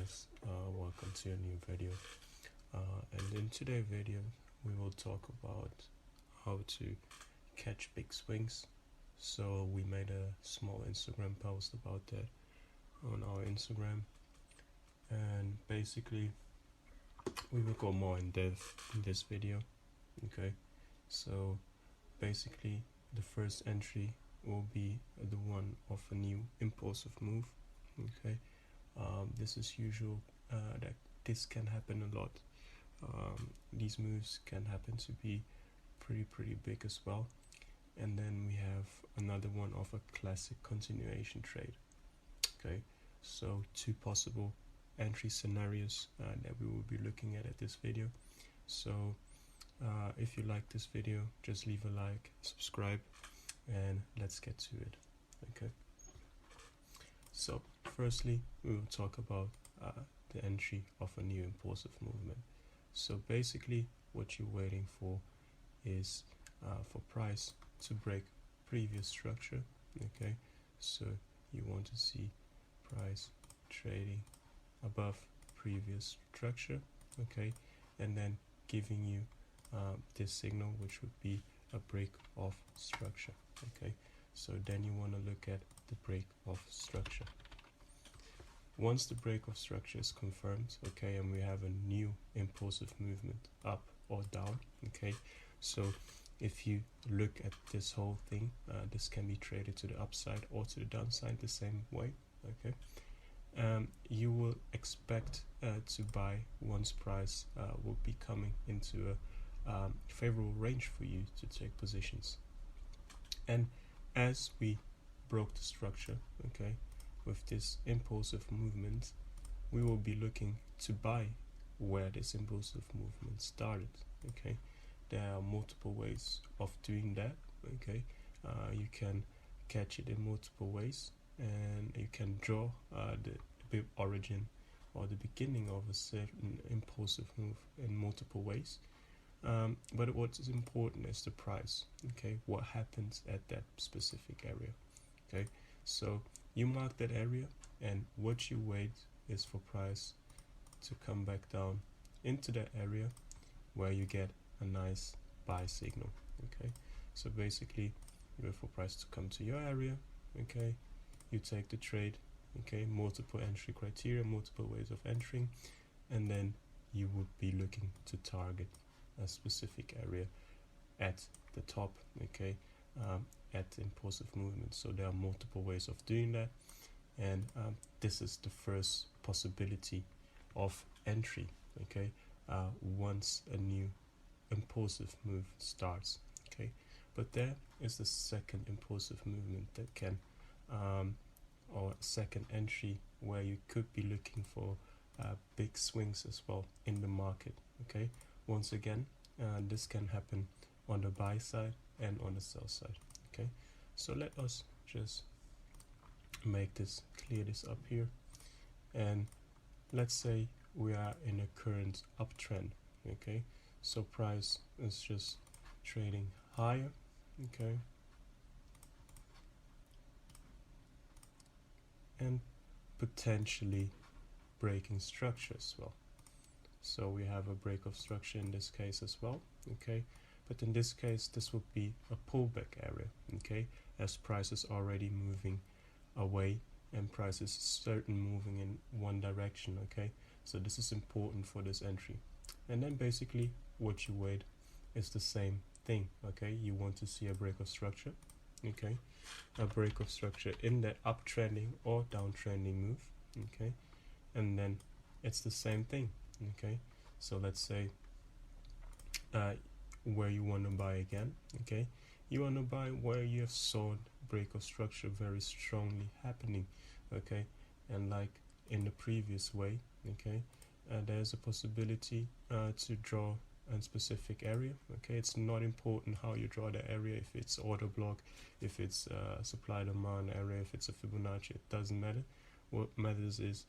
guys, welcome to a new video, and in today's video we will talk about how to catch big swings. So we made a small Instagram post about that on our Instagram, and basically we will go more in depth in this video. Okay, so basically the first entry will be the one of a new impulsive move. Okay, this is usual that this can happen a lot. These moves can happen to be pretty big as well. And then we have another one of a classic continuation trade. Okay, so two possible entry scenarios that we will be looking at this video. So if you like this video, just leave a like, subscribe, and let's get to it. Okay, so firstly we will talk about the entry of a new impulsive movement. So basically what you're waiting for is for price to break previous structure. Okay, so you want to see price trading above previous structure. Okay, and then giving you this signal, which would be a break of structure. Okay, so then you want to look at the break of structure. Once the break of structure is confirmed, okay, and we have a new impulsive movement up or down. Okay, so if you look at this whole thing, this can be traded to the upside or to the downside the same way. Okay, you will expect to buy once price will be coming into a favorable range for you to take positions. And as we broke the structure, okay, with this impulsive movement, we will be looking to buy where this impulsive movement started. Okay, there are multiple ways of doing that. Okay, you can catch it in multiple ways, and you can draw the origin or the beginning of a certain impulsive move in multiple ways. But what is important is the price. Okay, what happens at that specific area. Okay, so you mark that area, and what you wait is for price to come back down into that area where you get a nice buy signal. Okay, so basically you wait for price to come to your area. Okay, you take the trade. Okay, multiple entry criteria, multiple ways of entering, and then you would be looking to target a specific area at the top. Okay, at impulsive movement. So there are multiple ways of doing that, and this is the first possibility of entry. Okay, once a new impulsive move starts. Okay, but there is the second impulsive movement that can or second entry where you could be looking for big swings as well in the market. Okay, once again, this can happen on the buy side and on the sell side. Okay, so let us just make this, clear this up here, and let's say we are in a current uptrend. Okay, so price is just trading higher. Okay, and potentially breaking structure as well. So we have a break of structure in this case as well. Okay, but in this case this would be a pullback area. Okay, as price is already moving away and price is certain moving in one direction. Okay, so this is important for this entry. And then basically what you wait is the same thing. Okay, you want to see a break of structure. Okay, a break of structure in that uptrending or downtrending move. Okay, and then it's the same thing. Okay, so let's say where you want to buy again. Okay, you want to buy where you have saw break of structure very strongly happening. Okay, and like in the previous way. Okay, there's a possibility to draw a specific area. Okay, it's not important how you draw the area, if it's order block, if it's supply demand area, if it's a Fibonacci, it doesn't matter. What matters is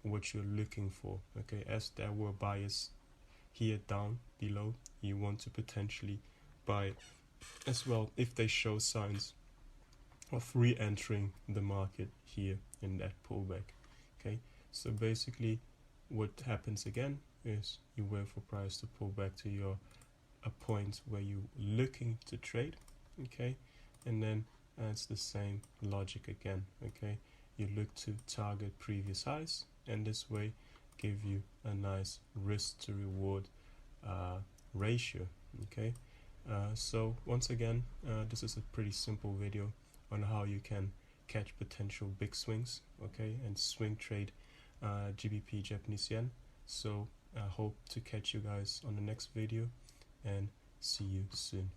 what you're looking for. Okay, as there were buyers here down below, you want to potentially buy as well if they show signs of re-entering the market here in that pullback. Okay, So basically what happens again is you wait for price to pull back to your a point where you're looking to trade, okay, and then it's the same logic again, okay. You look to target previous highs, and this way give you a nice risk to reward ratio, okay. So once again, this is a pretty simple video on how you can catch potential big swings, okay, and swing trade GBP Japanese yen. So I hope to catch you guys on the next video, and see you soon.